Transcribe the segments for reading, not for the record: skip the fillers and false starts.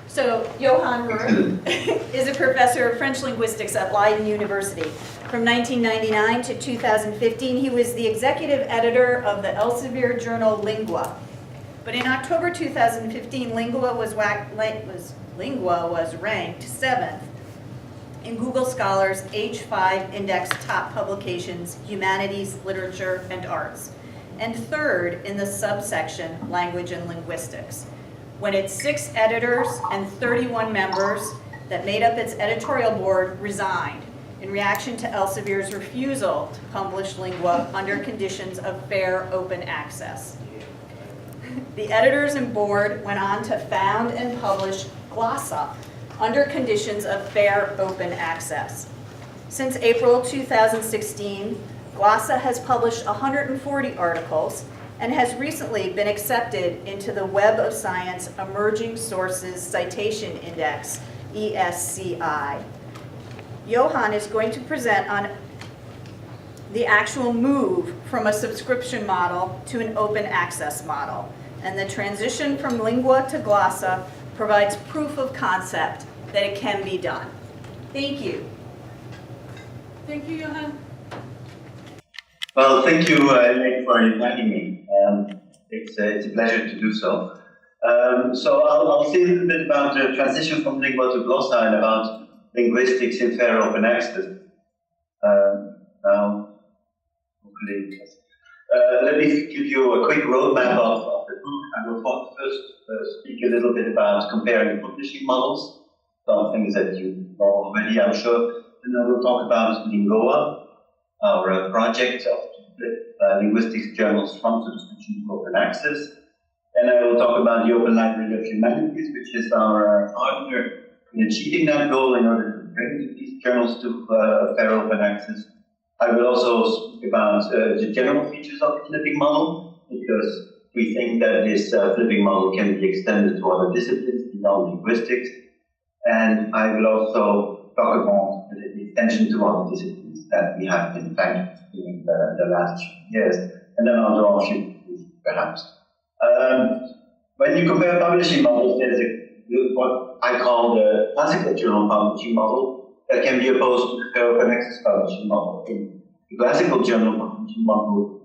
So Johan Rooryck is a professor of French linguistics at Leiden University. From 1999 to 2015, he was the executive editor of the Elsevier journal Lingua. But in October 2015, Lingua was ranked 7th in Google Scholar's H5 Index Top Publications, Humanities, Literature, and Arts, and 3rd in the subsection Language and Linguistics, when its 6 editors and 31 members that made up its editorial board resigned in reaction to Elsevier's refusal to publish Lingua under conditions of fair open access. The editors and board went on to found and publish Glossa under conditions of fair open access. Since April 2016, Glossa has published 140 articles and has recently been accepted into the Web of Science Emerging Sources Citation Index, ESCI. Johan is going to present on the actual move from a subscription model to an open access model, and the transition from Lingua to Glossa provides proof of concept that it can be done. Thank you. Thank you, Johan. Well, thank you, Nick, for inviting me. It's a pleasure to do so. So I'll say a little bit about the transition from Lingua to Glossa and about linguistics in fair open access. Now, hopefully, let me give you a quick roadmap of the book. I will first speak a little bit about comparing publishing models, some things that you know already, I'm sure. And then we'll talk about Lingua, our project of linguistics journals from subscription to open access. And I will talk about the Open Library of Humanities, which is our partner in achieving that goal in order to bring these journals to fair open access. I will also speak about the general features of the flipping model, because we think that this flipping model can be extended to other disciplines beyond linguistics. And I will also talk about the extension to other disciplines that we have been thanked during the last few years. And then I'll draw a few perhaps. When you compare publishing models, there's what I call the classical journal publishing model that can be opposed to the open access publishing model. The classical journal publishing model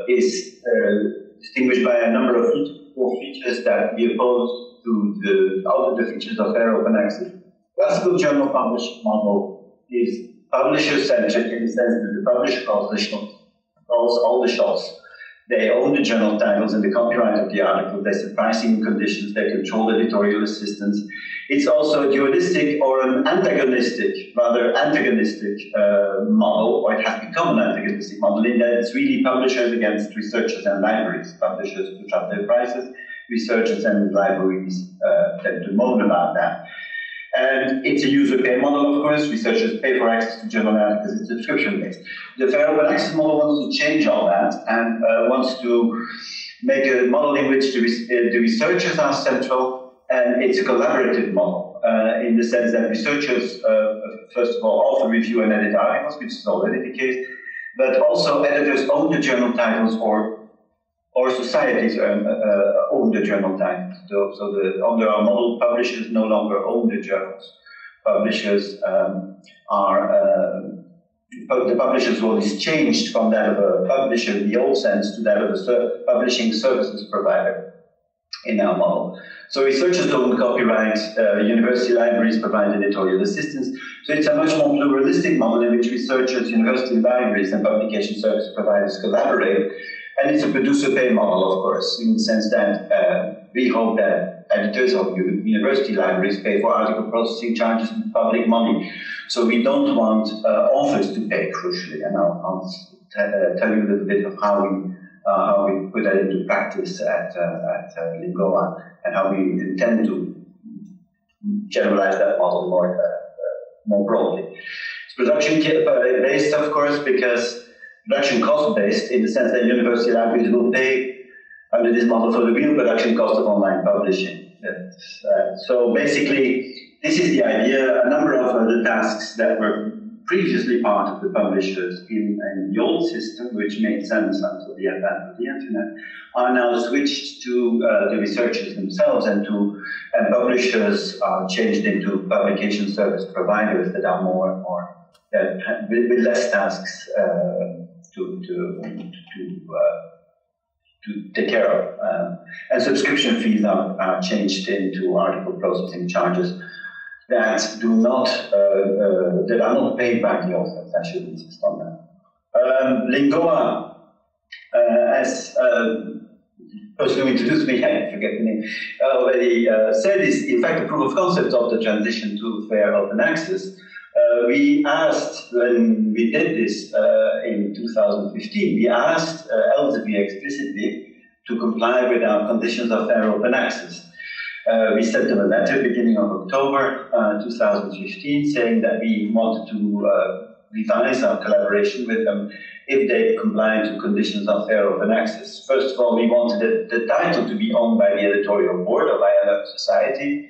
is distinguished by a number of features that we oppose to all the features of fair open access. Classical journal publishing model is publisher-centric in the sense that the publisher calls all the shots. They own the journal titles and the copyright of the article. They set pricing conditions. They control editorial assistance. It's also a dualistic or an antagonistic model, or it has become an antagonistic model in that it's really publishers against researchers and libraries. Publishers push up their prices, researchers and libraries tend to moan about that. And it's a user pay model, of course. Researchers pay for access to journal articles. It's subscription-based. The fair open access model wants to change all that and wants to make a model in which the researchers are central, and it's a collaborative model in the sense that researchers, first of all, often review and edit articles, which is already the case, but also editors own the journal titles or societies own the journal titles. So under our model, publishers no longer own the journals. Publishers the publisher's role is changed from that of a publisher in the old sense to that of a publishing services provider in our model. So researchers own copyright, university libraries provide editorial assistance. So it's a much more pluralistic model in which researchers, university libraries, and publication service providers collaborate. And it's a producer-pay model, of course, in the sense that we hope that editors of university libraries pay for article processing charges with public money. So we don't want authors to pay, crucially. And I'll tell you a little bit of how we put that into practice at Lingua, and how we intend to generalize that model more broadly. It's production-based, of course, because production cost-based in the sense that university libraries will pay under this model for the real production cost of online publishing. So basically, this is the idea. A number of the tasks that were previously part of the publishers in the old system, which made sense until the advent of the internet, are now switched to the researchers themselves, and publishers are changed into publication service providers that are with less tasks to take care of. And subscription fees are changed into article processing charges that that are not paid by the authors. I should insist on that. Lingua, as the person who introduced me, I forget the name, already said, is in fact a proof of concept of the transition to fair open access. We asked, when we did this in 2015, we asked Elsevier explicitly to comply with our conditions of fair open access. We sent them a letter beginning of October 2015 saying that we wanted to revise our collaboration with them if they comply to conditions of fair open access. First of all, we wanted the title to be owned by the editorial board or by another society.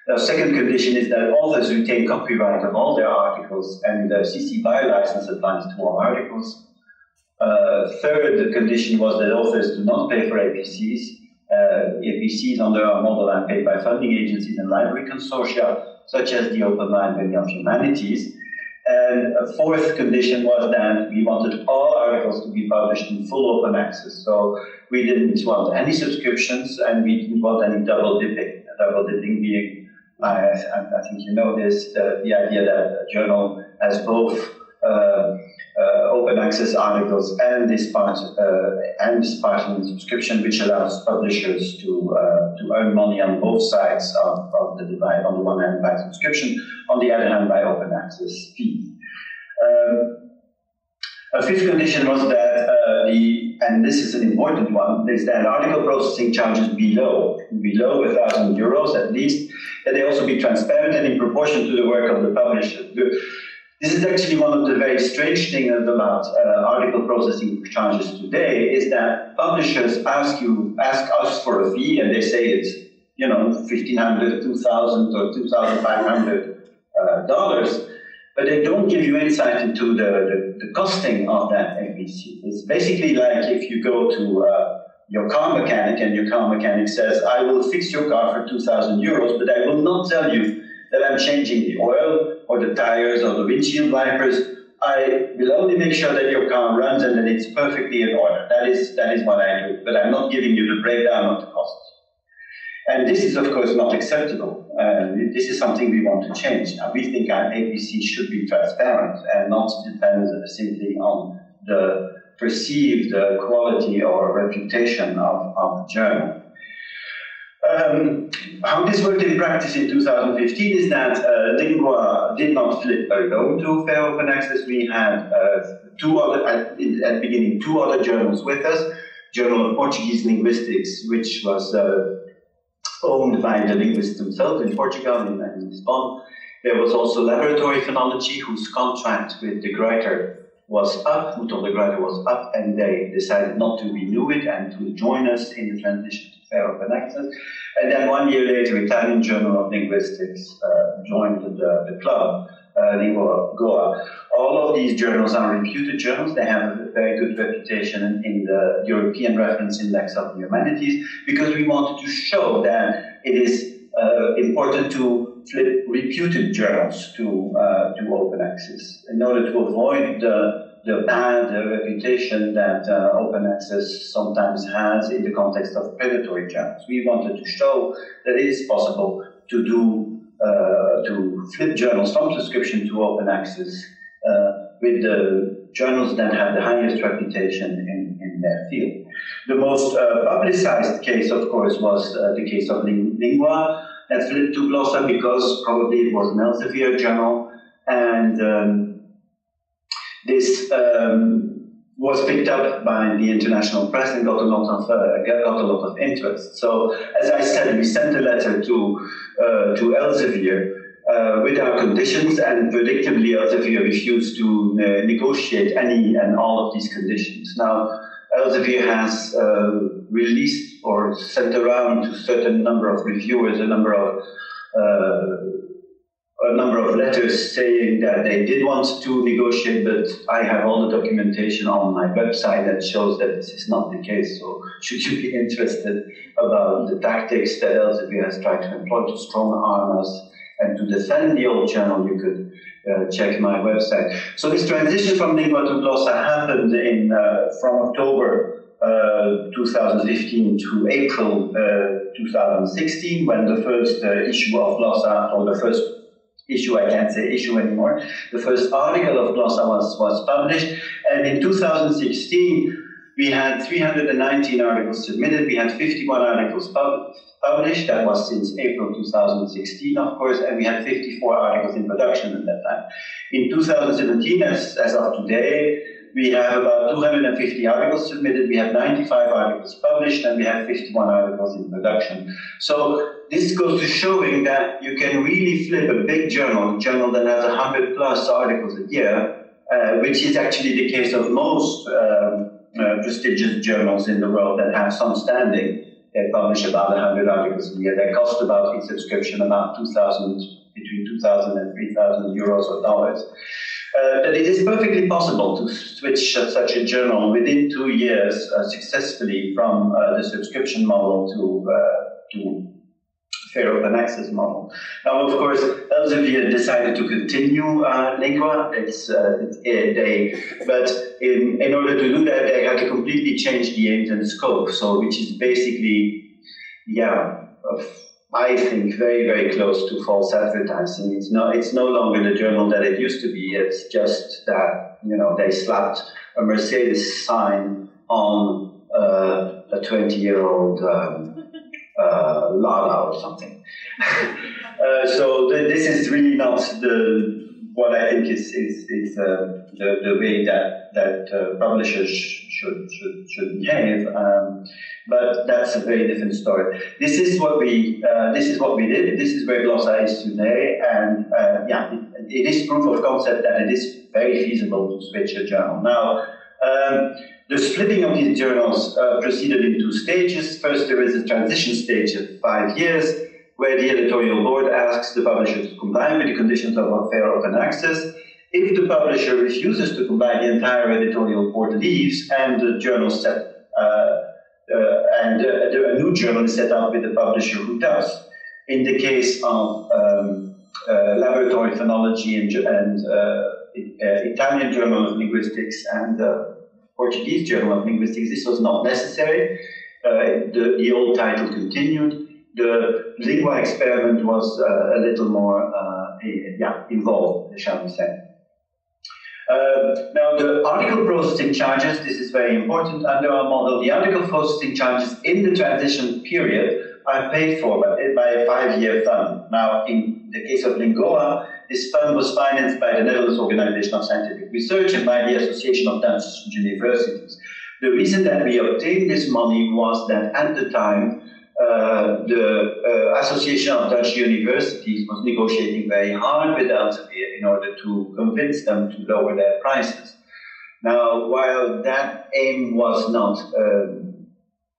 The second condition is that authors retain copyright of all their articles, and the CC BY license applies to all articles. Third condition was that authors do not pay for APCs. APCs under our model are paid by funding agencies and library consortia, such as the Open Library of Humanities. And a fourth condition was that we wanted all articles to be published in full open access. So we didn't want any subscriptions, and we didn't want any double dipping. Double dipping being, I think you know this, the idea that a journal has both open access articles and this part in the subscription, which allows publishers to earn money on both sides of the divide. On the one hand by subscription, on the other hand by open access fees. A fifth condition was that and this is an important one, is that article processing charges below €1,000 at least, that they also be transparent and in proportion to the work of the publisher. This is actually one of the very strange things about article processing charges today, is that publishers ask us for a fee, and they say it's $1,500, $2,000, or $2,500, but they don't give you insight into the costing of that APC. It's basically like if you go to your car mechanic, and your car mechanic says, "I will fix your car for €2,000, but I will not tell you that I'm changing the oil or the tires or the windshield wipers. I will only make sure that your car runs and that it's perfectly in order. That is what I do, but I'm not giving you the breakdown of the costs." And this is, of course, not acceptable. This is something we want to change. Now, we think our APC should be transparent and not depend simply on the perceived quality or reputation of the journal. How this worked in practice in 2015 is that Lingua did not flip alone to fair open access. We had at the beginning two other journals with us. Journal of Portuguese Linguistics, which was owned by the linguists themselves in Portugal, in Lisbon. There was also Laboratory Phonology, whose contract with de Gruyter was up, and they decided not to renew it and to join us in the transition to fair open access. And then 1 year later, Italian Journal of Linguistics joined the club, Lingua Goa. All of these journals are reputed journals. They have a very good reputation in the European Reference Index of the Humanities, because we wanted to show that it is important to flip reputed journals to open access in order to avoid the bad reputation that open access sometimes has in the context of predatory journals. We wanted to show that it is possible to flip journals from subscription to open access with the journals that have the highest reputation in their field. The most publicized case, of course, was the case of Lingua, that flipped to Glossa because probably it was an Elsevier journal, and this was picked up by the international press and got a lot of interest. So, as I said, we sent a letter to Elsevier with our conditions, and predictably Elsevier refused to negotiate any and all of these conditions. Now, Elsevier has released or sent around to a certain number of reviewers a number of a number of letters saying that they did want to negotiate, but I have all the documentation on my website that shows that this is not the case. So should you be interested about the tactics that Elsevier has tried to employ to strong-arm us and to defend the old journal, you could check my website. So this transition from Lingua to Glossa happened from October 2015 to April 2016, when the first issue of Glossa, or the first issue, I can't say issue anymore, the first article of Glossa was published. And in 2016, we had 319 articles submitted. We had 51 articles published. That was since April 2016, of course, and we had 54 articles in production at that time. In 2017, as of today, we have about 250 articles submitted, we have 95 articles published, and we have 51 articles in production. So this goes to showing that you can really flip a big journal that has 100 plus articles a year, which is actually the case of most prestigious journals in the world that have some standing. They publish about 100 articles a year. They cost about, in subscription, about between 2,000 and 3,000 euros or dollars. But it is perfectly possible to switch such a journal within 2 years successfully from the subscription model to fair open access model. Now, of course, Elsevier decided to continue Lingua. But in order to do that, they had to completely change the aims and scope. So, which is basically, I think very, very close to false advertising. It's no longer the journal that it used to be. It's just that, they slapped a Mercedes sign on a 20-year-old Lada or something. So this is really not what I think is the way that publishers should behave. But that's a very different story. This is what we did. This is where Glossa is today, and it is proof of concept that it is very feasible to switch a journal. Now, the splitting of these journals proceeded in 2 stages. First, there is a transition stage of 5 years, where the editorial board asks the publisher to comply with the conditions of fair open access. If the publisher refuses to comply, the entire editorial board leaves, and the journal a new journal is set up with the publisher who does. In the case of Laboratory Phonology and Italian Journal of Linguistics and Portuguese Journal of Linguistics, this was not necessary. The old title continued. The Lingua experiment was a little more involved, shall we say. Now, the article processing charges, this is very important under our model. The article processing charges in the transition period are paid for by a 5-year fund. Now, in the case of Lingua, this fund was financed by the Netherlands Organization of Scientific Research and by the Association of Dutch Universities. The reason that we obtained this money was that at the time, the Association of Dutch Universities was negotiating very hard with Elsevier in order to convince them to lower their prices. Now, while that aim was not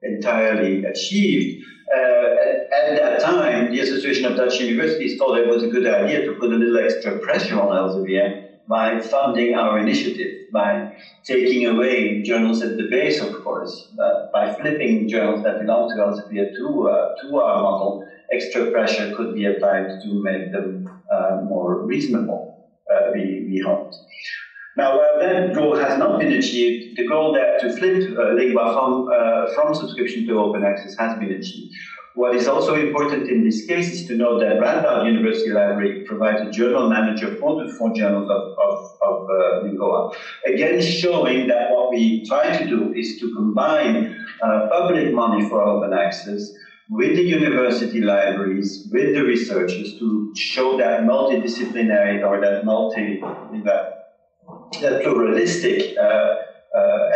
entirely achieved, at that time, the Association of Dutch Universities thought it was a good idea to put a little extra pressure on Elsevier by funding our initiative, by taking away journals at the base, of course, by flipping journals that belong to Elsevier to our model. Extra pressure could be applied to make them more reasonable, we hoped. Now, while that goal has not been achieved, the goal that to flip Lingua from subscription to open access has been achieved. What is also important in this case is to know that Radboud University Library provides a journal manager for the 4 journals of Lingua. Again, showing that what we try to do is to combine public money for open access with the university libraries, with the researchers, to show that multidisciplinary or that that pluralistic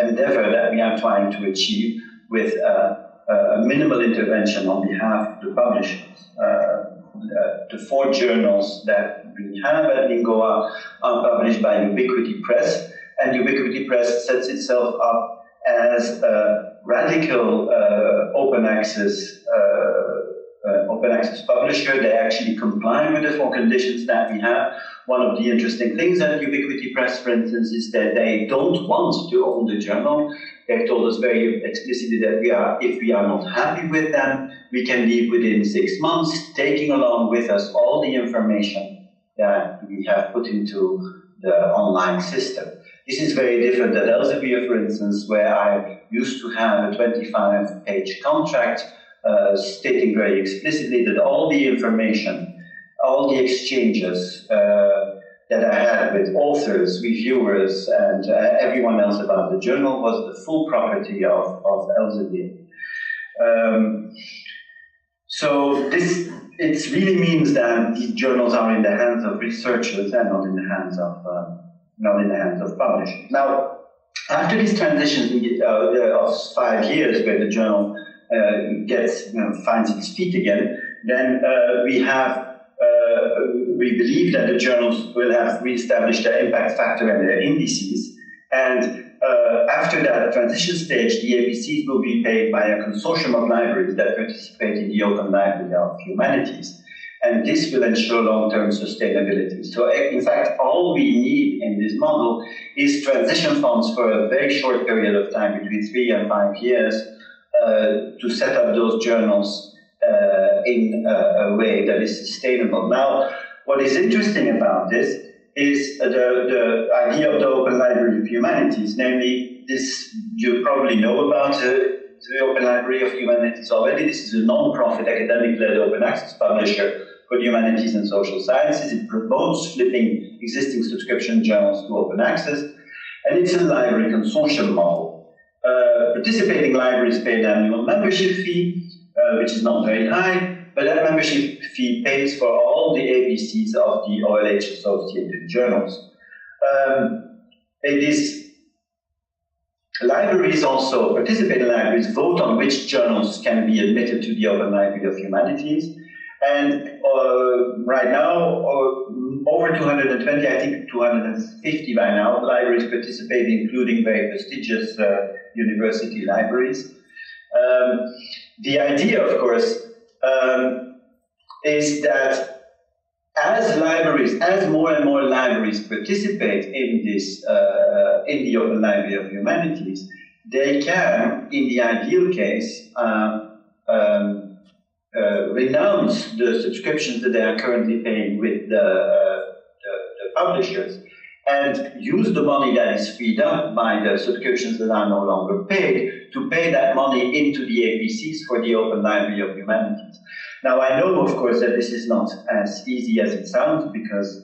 endeavor that we are trying to achieve with a minimal intervention on behalf of the publishers. The 4 journals that we have at Lingua are published by Ubiquity Press, and Ubiquity Press sets itself up as a radical open access open access publisher. They actually comply with the 4 conditions that we have. One of the interesting things at Ubiquity Press, for instance, is that they don't want to own the journal. They've told us very explicitly that if we are not happy with them, we can leave within 6 months, taking along with us all the information that we have put into the online system. This is very different than Elsevier, for instance, where I used to have a 25-page contract stating very explicitly that all the information, all the exchanges that I had with authors, reviewers, and everyone else about the journal was the full property of Elsevier. So it really means that these journals are in the hands of researchers and not in the hands of publishers. Now, after this transition of 5 years, where the journal finds its feet again, then we believe that the journals will have reestablished their impact factor and their indices, and after that transition stage, the APCs will be paid by a consortium of libraries that participate in the Open Library of Humanities, and this will ensure long-term sustainability. So in fact, all we need in this model is transition funds for a very short period of time, between 3 and 5 years, to set up those journals in a way that is sustainable. Now, what is interesting about this is the idea of the Open Library of Humanities, namely this, you probably know about the Open Library of Humanities already. This is a non-profit academic-led open access publisher for the humanities and social sciences. It promotes flipping existing subscription journals to open access, and it's a library consortium model. Participating libraries pay an annual membership fee, which is not very high, but that membership fee pays for all the ABCs of the OLH associated journals. Libraries also, participating libraries, vote on which journals can be admitted to the Open Library of Humanities. And right now, over 220, I think 250 by now, libraries participate, including very prestigious university libraries. The idea, of course, is that as more and more libraries participate in this, in the Open Library of Humanities, they can, in the ideal case, renounce the subscriptions that they are currently paying with the publishers, and use the money that is freed up by the subscriptions that are no longer paid to pay that money into the APCs for the Open Library of Humanities. Now, I know, of course, that this is not as easy as it sounds, because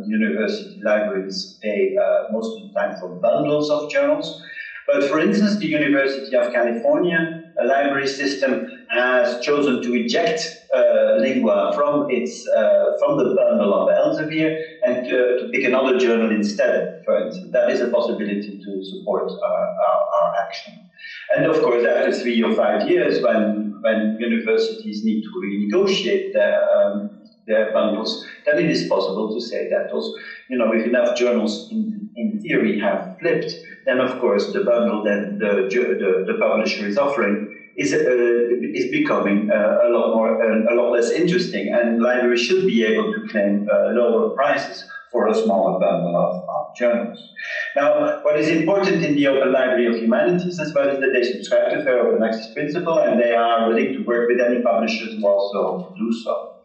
university libraries pay most of the time for bundles of journals. But for instance, the University of California, a library system, has chosen to eject Lingua from the bundle of Elsevier and to pick another journal instead, for instance. That is a possibility to support our action. And of course, after 3 or 5 years, when universities need to renegotiate their bundles, then it is possible to say that those, if enough journals in theory have flipped, then of course the bundle that the publisher is offering is becoming a lot less interesting, and libraries should be able to claim lower prices for a smaller bundle of journals. Now, what is important in the Open Library of Humanities as well is that they subscribe to fair open access principle, and they are willing to work with any publishers who also do so.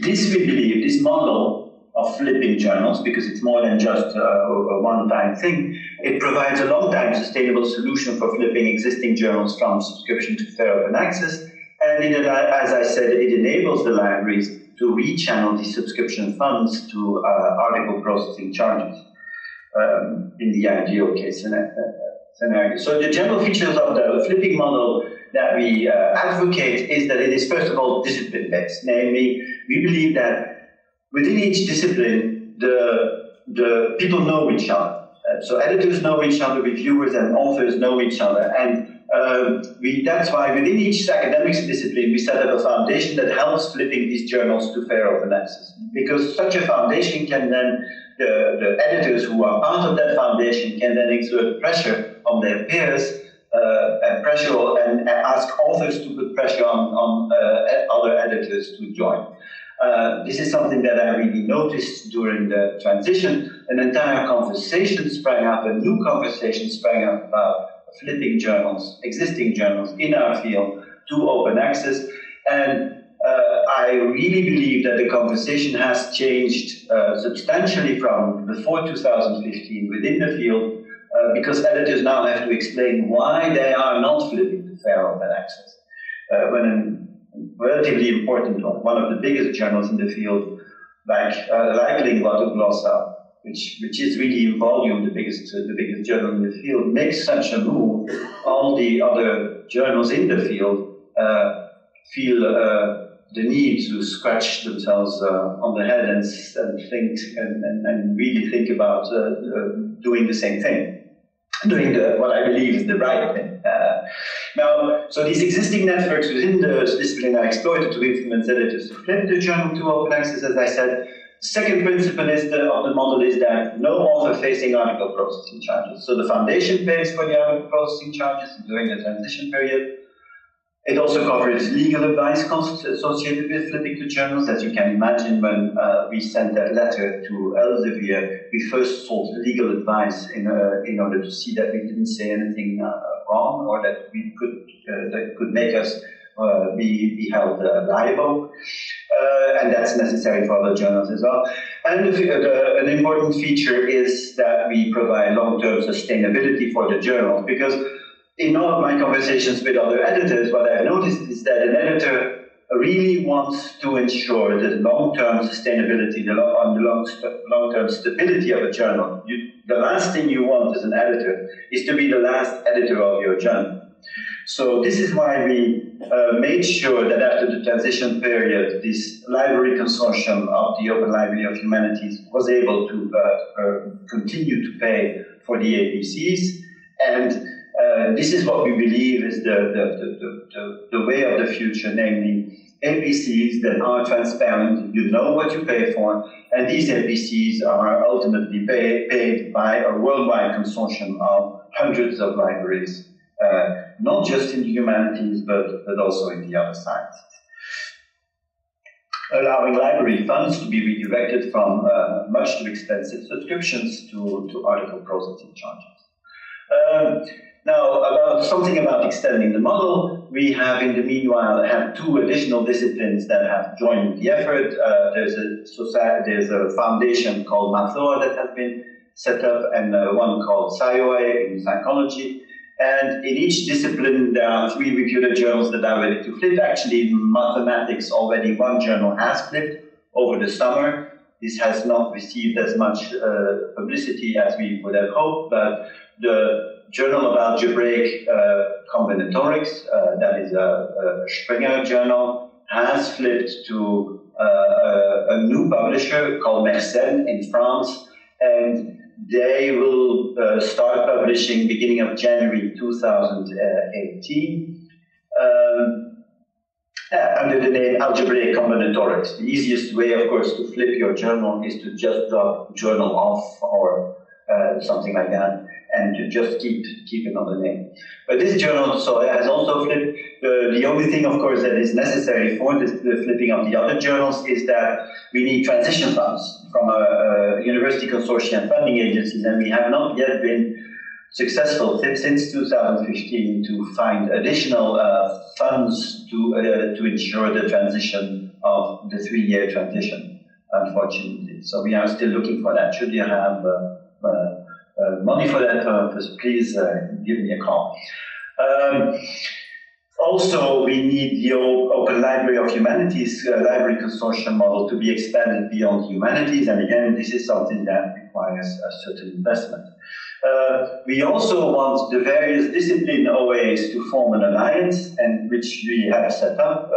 This, we believe, this model of flipping journals, because it's more than just a one-time thing, it provides a long-time sustainable solution for flipping existing journals from subscription to fair open access, and as I said, it enables the libraries to rechannel the subscription funds to article processing charges in the ideal case scenario. So the general features of the flipping model that we advocate is that it is, first of all, discipline-based. Namely, we believe that within each discipline, the people know each other. So editors know each other, reviewers and authors know each other, and that's why within each academic discipline we set up a foundation that helps flipping these journals to fair open access. Because such a foundation can then, the editors who are part of that foundation can then exert pressure on their peers and pressure and ask authors to put pressure on other editors to join. This is something that I really noticed during the transition. An entire conversation sprang up, a new conversation sprang up about flipping journals, existing journals in our field to open access. And I really believe that the conversation has changed substantially from before 2015 within the field, because editors now have to explain why they are not flipping to fair open access. When a relatively important one of the biggest journals in the field, like Lingua to Glossa, which is really in volume the biggest journal in the field, makes such a move, all the other journals in the field feel the need to scratch themselves on the head and think and really think about doing the same thing, doing what I believe is the right thing. Now, so these existing networks within the discipline are exploited to influence editors to flip the journal to open access, as I said. The second principle of the model is that no author-facing article processing charges. So the foundation pays for the article processing charges during the transition period. It also covers legal advice costs associated with flipping to journals. As you can imagine, when we sent that letter to Elsevier, we first sought legal advice in order to see that we didn't say anything wrong, or that we that could make us be held liable. And that's necessary for other journals as well. And an important feature is that we provide long-term sustainability for the journals, because in all of my conversations with other editors, what I've noticed is that an editor really wants to ensure the long-term sustainability, the long-term stability of a journal. The last thing you want as an editor is to be the last editor of your journal. So this is why we made sure that after the transition period, this library consortium of the Open Library of Humanities was able to continue to pay for the APCs, and this is what we believe is the way of the future, namely APCs that are transparent, you know what you pay for, and these APCs are ultimately paid by a worldwide consortium of hundreds of libraries, not just in the humanities, but also in the other sciences, allowing library funds to be redirected from much too expensive subscriptions to article processing charges. Now, something about extending the model, we have in the meanwhile had two additional disciplines that have joined the effort. There's a foundation called Mathoa that has been set up, and one called SciOA in psychology. And in each discipline, there are 3 reputed journals that are ready to flip. Actually, in mathematics, already one journal has flipped over the summer. This has not received as much publicity as we would have hoped, but the Journal of Algebraic Combinatorics, that is a Springer journal, has flipped to a new publisher called Mersenne in France, and they will start publishing beginning of January 2018 under the name Algebraic Combinatorics. The easiest way, of course, to flip your journal is to just drop journal off or something like that, and to just keep another name. But this journal has also flipped. The only thing, of course, that is necessary for the flipping of the other journals is that we need transition funds from a university consortium funding agencies, and we have not yet been successful since 2015 to find additional funds to ensure the transition of the 3-year transition, unfortunately. So we are still looking for that. Should you have money for that purpose, please give me a call. Also, we need the Open Library of Humanities library consortium model to be expanded beyond humanities, and again, this is something that requires a certain investment. We also want the various discipline OAs to form an alliance, and which we have set up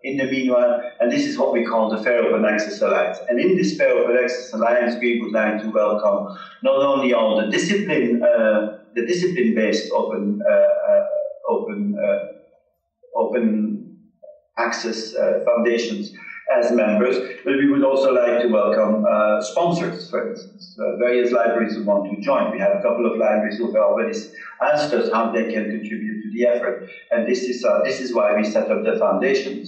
in the meanwhile, and this is what we call the Fair Open Access Alliance. And in this Fair Open Access Alliance, we would like to welcome not only all the discipline-based open access foundations, as members, but we would also like to welcome sponsors, for instance, various libraries who want to join. We have a couple of libraries who have already asked us how they can contribute to the effort, and this is why we set up the foundation,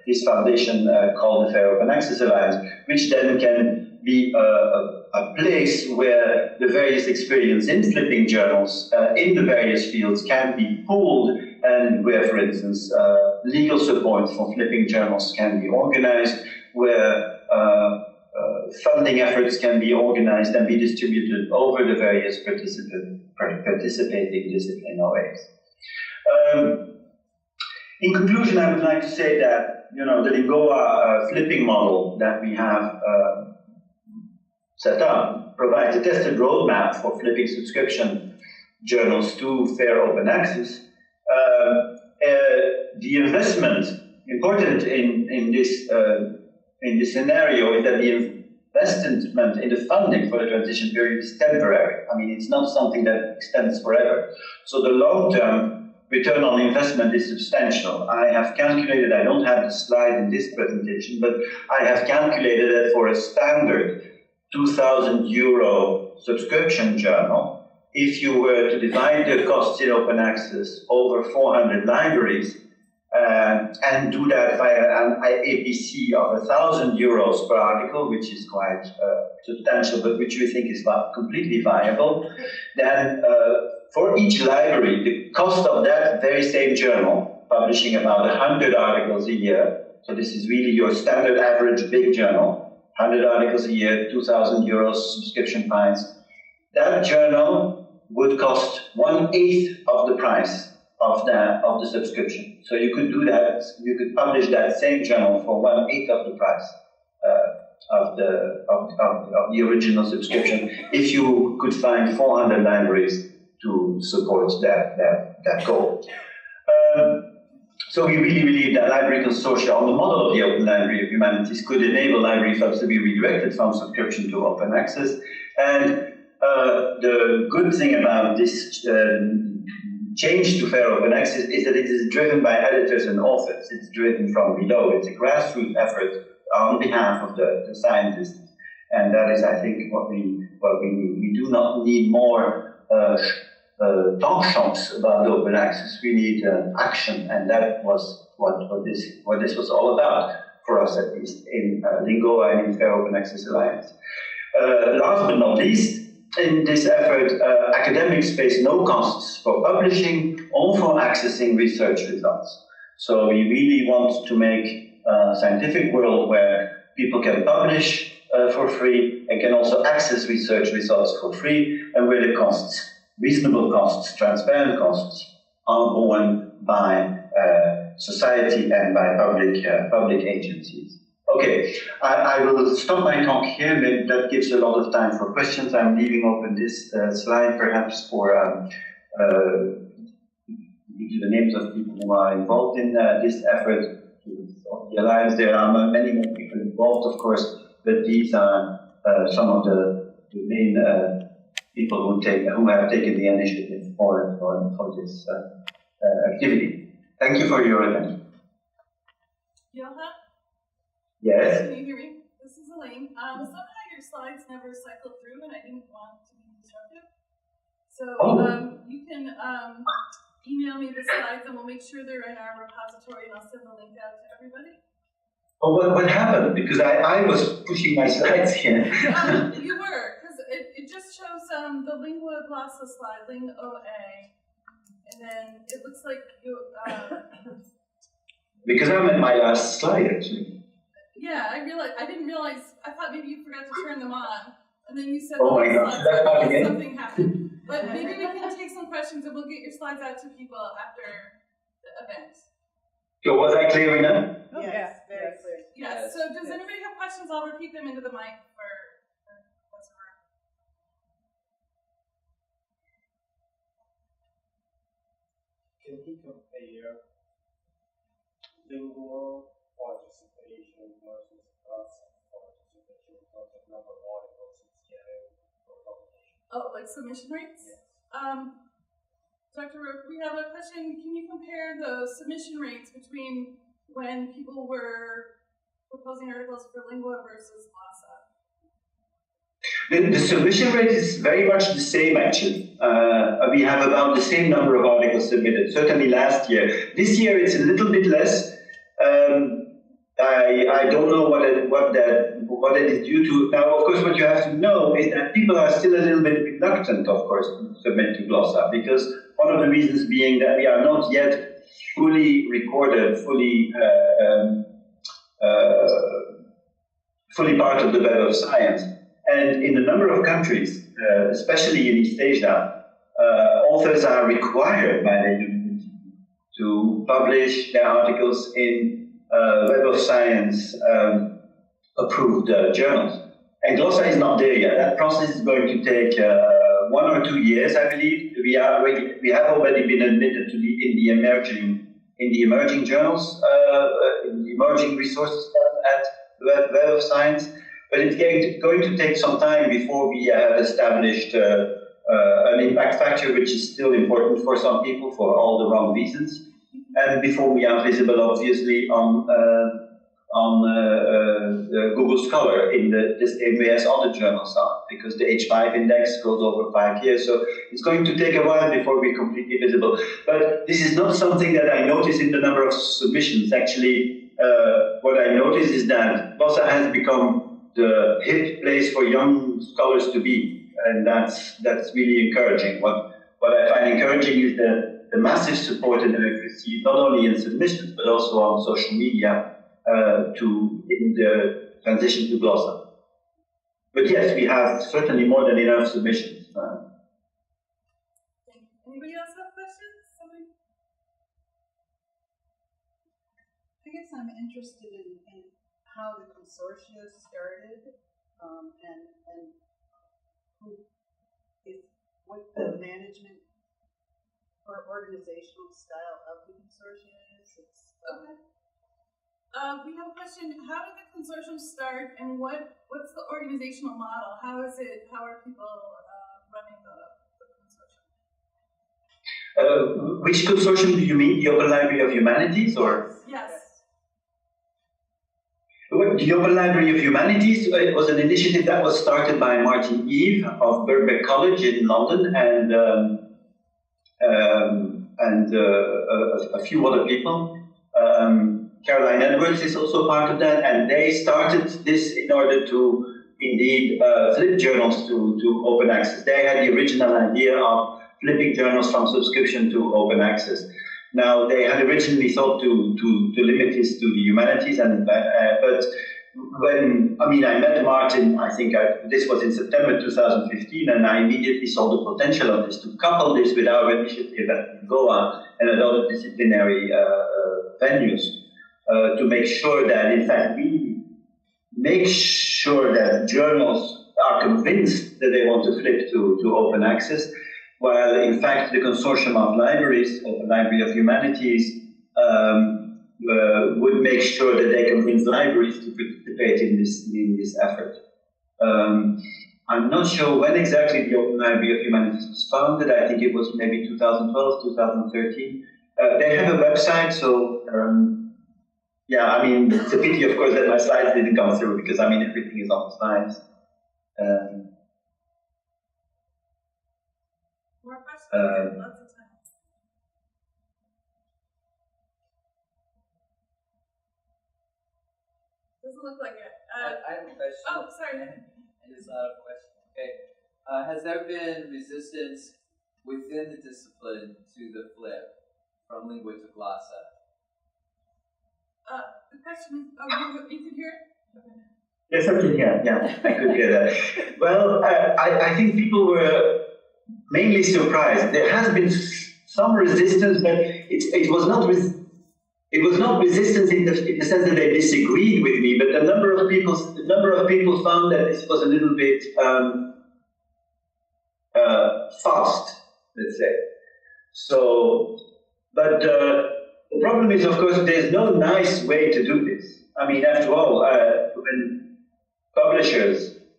this foundation called the Fair Open Access Alliance, which then can be a place where the various experience in flipping journals in the various fields can be pooled, and where, for instance, legal support for flipping journals can be organized, where funding efforts can be organized and be distributed over the various participating disciplinaries. In conclusion, I would like to say that the Lingua flipping model that we have set up provides a tested roadmap for flipping subscription journals to fair open access. The investment important in this scenario is that the investment in the funding for the transition period is temporary. I mean, it's not something that extends forever. So the long-term return on investment is substantial. I have calculated, I don't have the slide in this presentation, but I have calculated that for a standard 2,000 euro subscription journal, if you were to divide the costs in open access over 400 libraries, and do that via an APC of 1,000 euros per article, which is quite substantial, but which we think is not completely viable, then for each library, the cost of that very same journal, publishing about 100 articles a year, so this is really your standard average big journal, 100 articles a year, 2,000 euros subscription price. That journal would cost 1/8 of the price of the subscription. So you could do that. You could publish that same journal for 1/8 of the price of the original subscription if you could find 400 libraries to support that goal. So we really believe that library consortia on the model of the Open Library of Humanities could enable library funds to be redirected from subscription to open access. And the good thing about this change to fair open access is that it is driven by editors and authors. It's driven from below. It's a grassroots effort on behalf of the scientists. And that is, I think, what we need. We do not need more talk shops about open access. We need action, and that was what this was all about, for us at least, in Lingua and in Fair Open Access Alliance. Last but not least, in this effort, academics face no costs for publishing or for accessing research results. So we really want to make a scientific world where people can publish for free and can also access research results for free, and where the costs, reasonable costs, transparent costs, are borne by society and by public agencies. Okay, I will stop my talk here. Maybe that gives a lot of time for questions. I'm leaving open this slide perhaps for the names of people who are involved in this effort of the Alliance. There are many more people involved, of course, but these are some of the main people who have taken the initiative for this activity. Thank you for your attention. Johan? Yes? Can you hear me? This is Elaine. Somehow your slides never cycled through, and I didn't want to be disruptive. So you can email me the slides, and we'll make sure they're in our repository, and I'll send the link out to everybody. Oh, what happened? Because I was pushing my slides here. You were, because it just shows the Lingua Glossa slide, Ling OA, and then it looks like you. Because I'm at my last slide, actually. Yeah, I didn't realize. I thought maybe you forgot to turn them on, and then you said, "Oh my gosh, that's happening." Something happened. But maybe we can take some questions, and we'll get your slides out to people after the event. So was I clear enough? Oh, yes, very clear. Yes. So does anybody have questions? I'll repeat them into the mic for what's around. Can he compare Lingua participation versus participation in terms of number of articles it's getting for publication? Oh, like submission rates? Yes. Dr. Rooryck, we have a question. Can you compare the submission rates between when people were proposing articles for Lingua versus Glossa? The submission rate is very much the same, actually. We have about the same number of articles submitted, certainly last year. This year it's a little bit less. I don't know what it is due to. Now, of course, what you have to know is that people are still a little bit reluctant, of course, to submit to Glossa, because one of the reasons being that we are not yet fully recorded, fully part of the Web of Science. And in a number of countries, especially in East Asia, authors are required by the university to publish their articles in Web of Science approved journals. And Glossa is not there yet. That process is going to take 1 or 2 years, I believe. We have already been admitted to in the emerging journals, in the emerging resources at the Web of Science. But it's going to take some time before we have established an impact factor, which is still important for some people for all the wrong reasons, and before we are visible, obviously, on Google Scholar in the same way as other journals are, because the H5 index goes over 5 years, so it's going to take a while before we're completely visible. But this is not something that I notice in the number of submissions. Actually, what I notice is that Glossa has become the hip place for young scholars to be, and that's really encouraging. What I find encouraging is the massive support that we've received, not only in submissions but also on social media in the transition to Glossa. But yes, we have certainly more than enough submissions. Anybody else have questions? Somebody? I guess I'm interested in how the consortia started, and what the management or organizational style of the consortia is. Okay. We have a question. How did the consortium start, and what's the organizational model? How are people running the consortium? Which consortium do you mean? The Open Library of Humanities, or? Yes. The Open Library of Humanities was an initiative that was started by Martin Eve of Birkbeck College in London and a few other people. Caroline Edwards is also part of that, and they started this in order to indeed flip journals to open access. They had the original idea of flipping journals from subscription to open access. Now, they had originally thought to limit this to the humanities, but when I met Martin, I think this was in September 2015, and I immediately saw the potential of this, to couple this with our initiative at Goa and at other disciplinary venues, to make sure that, in fact, we make sure that journals are convinced that they want to flip to open access, while in fact the consortium of libraries, Open Library of Humanities, would make sure that they convince libraries to participate in this effort. I'm not sure when exactly the Open Library of Humanities was founded. I think it was maybe 2012, 2013. They have a website, so yeah, it's a pity, of course, that my slides didn't come through, because everything is on the slides. More questions? Lots of time. Doesn't look like it. I have a question. Oh, sorry. It is not a question. Okay. Has there been resistance within the discipline to the flip from Lingua to Glossa? The question is, you can hear it? Okay. Yes, I can hear. Yeah, I could hear that. Well, I think people were mainly surprised. There has been some resistance, but it was not resistance in the sense that they disagreed with me. But the number of people found that this was a little bit fast, let's say. So, but the problem is, of course, there's no nice way to do this. After all,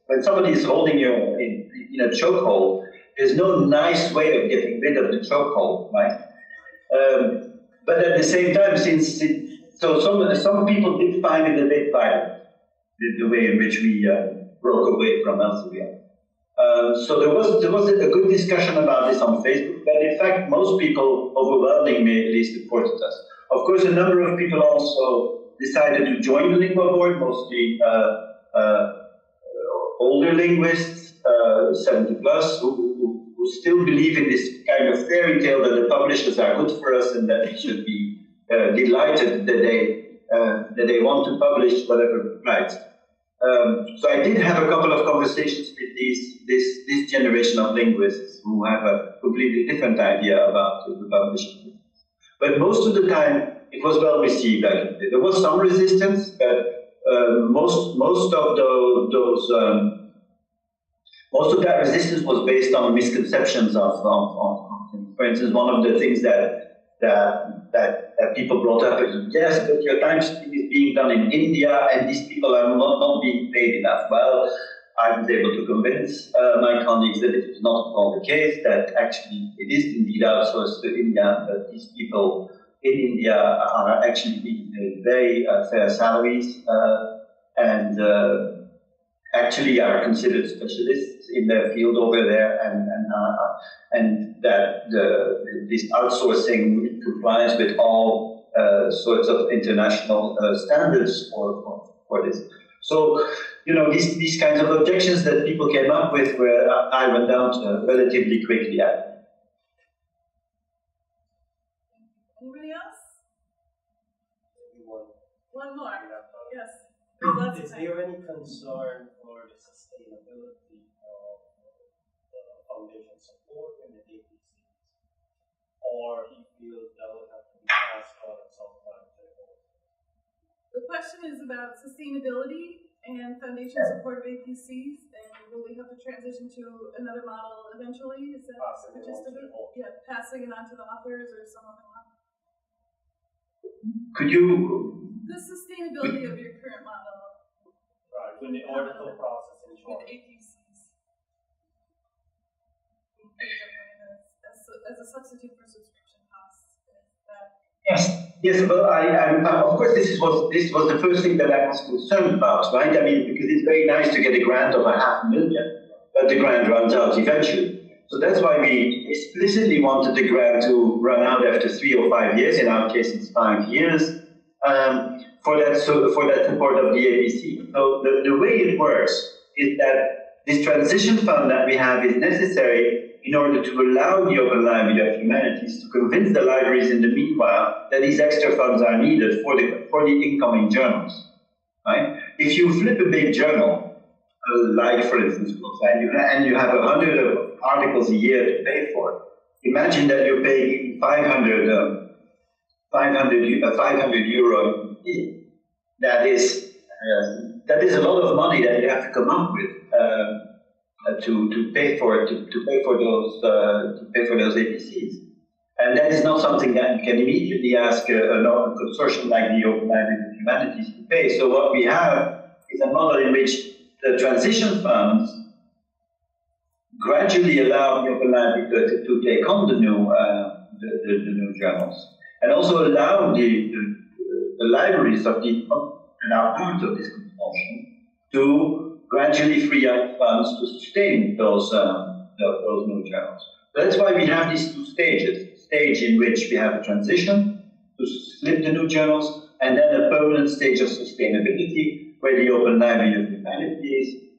when somebody is holding you in a chokehold, there's no nice way of getting rid of the chokehold, right? But at the same time, since So some people did find it a bit violent, the way in which we broke away from Elsevier. So there was a good discussion about this on Facebook, but in fact most people overwhelmingly supported us. Of course, a number of people also decided to join the Lingua board, mostly older linguists, 70 plus, who still believe in this kind of fairy tale that the publishers are good for us and that we should be delighted that they want to publish whatever rights. So I did have a couple of conversations with this generation of linguists who have a completely different idea about the publishing. But most of the time, it was well received. There was some resistance, but most of that resistance was based on misconceptions of things. For instance, one of the things that people brought up is, yes, but your time sheet is being done in India and these people are not being paid enough. Well, I was able to convince my colleagues that it is not all the case, that actually it is indeed outsourced to India, but these people in India are actually being paid very fair salaries and actually are considered specialists in their field over there, and that this outsourcing complies with all sorts of international standards for this. So, you know, these kinds of objections that people came up with were ironed out relatively quickly. Anybody else? One more. Yes. Is there any concern for the sustainability of the foundation support in the APCs? Or he feels that would have to be passed on at some time to the board? The question is about sustainability and foundation support of APCs, and will we have to transition to another model eventually? Is that Passing the it gist on of to it? the board. Yeah, passing it on to the authors or some other model. Could you? The sustainability of your current model Right, when the article process in with short. APCs. As a substitute for subscription costs. Yes. Well, of course, this was the first thing that I was concerned about, right? I mean, because it's very nice to get a grant of $500,000, but the grant runs out eventually. So that's why we explicitly wanted the grant to run out after 3 or 5 years. In our case, it's 5 years. For that support of the APC. So the way it works is that this transition fund that we have is necessary in order to allow the Open Library of Humanities to convince the libraries in the meanwhile that these extra funds are needed for the incoming journals. Right? If you flip a big journal, like for instance, and you have 100 articles a year to pay for, imagine that you're paying 500 euro. That is a lot of money that you have to come up with to pay for those APCs, and that is not something that you can immediately ask a consortium like the Open Library of Humanities to pay. So what we have is a model in which the transition funds gradually allow the Open Library to take on the new journals, and also allow the libraries of and are part of this consortium to gradually free up funds to sustain those new journals. So that's why we have these two stages: stage in which we have a transition to slip the new journals, and then a permanent stage of sustainability, where the Open Library of Humanities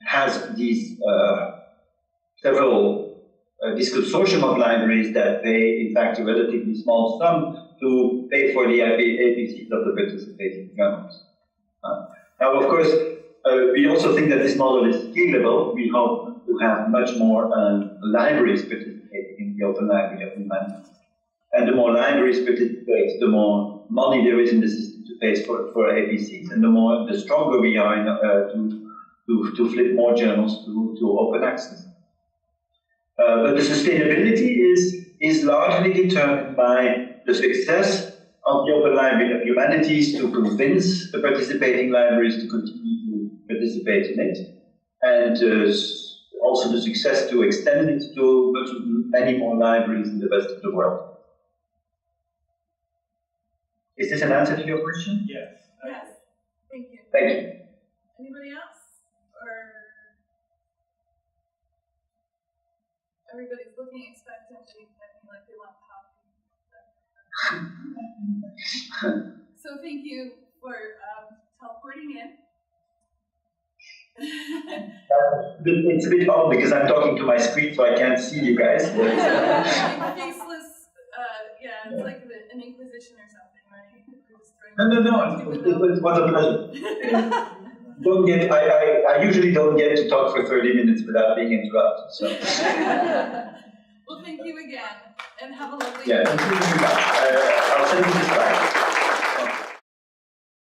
has these this consortium of libraries that pay, in fact, a relatively small sum to pay for the APCs of the participating journals. Now, of course, we also think that this model is scalable. We hope to have much more libraries participating in the Open Library of Humanities. And the more libraries participate, the more money there is in the system to pay for APCs, and the stronger we are to flip more journals to open access. But the sustainability is largely determined by the success of the Open Library of Humanities to convince the participating libraries to continue to participate in it, and also the success to extend it to many more libraries in the rest of the world. Is this an answer to your question? Yes. Yes, thank you. Thank you. Anybody else? Or everybody's looking expectantly at me like they want coffee. So thank you for teleporting in. It's a bit odd because I'm talking to my screen, so I can't see you guys. Faceless, yeah, it's like an inquisition or something, right? No. It was a pleasure. I usually don't get to talk for 30 minutes without being interrupted. So. Well, thank you again, and have a lovely Yeah, thank you very much. I'll send you this back.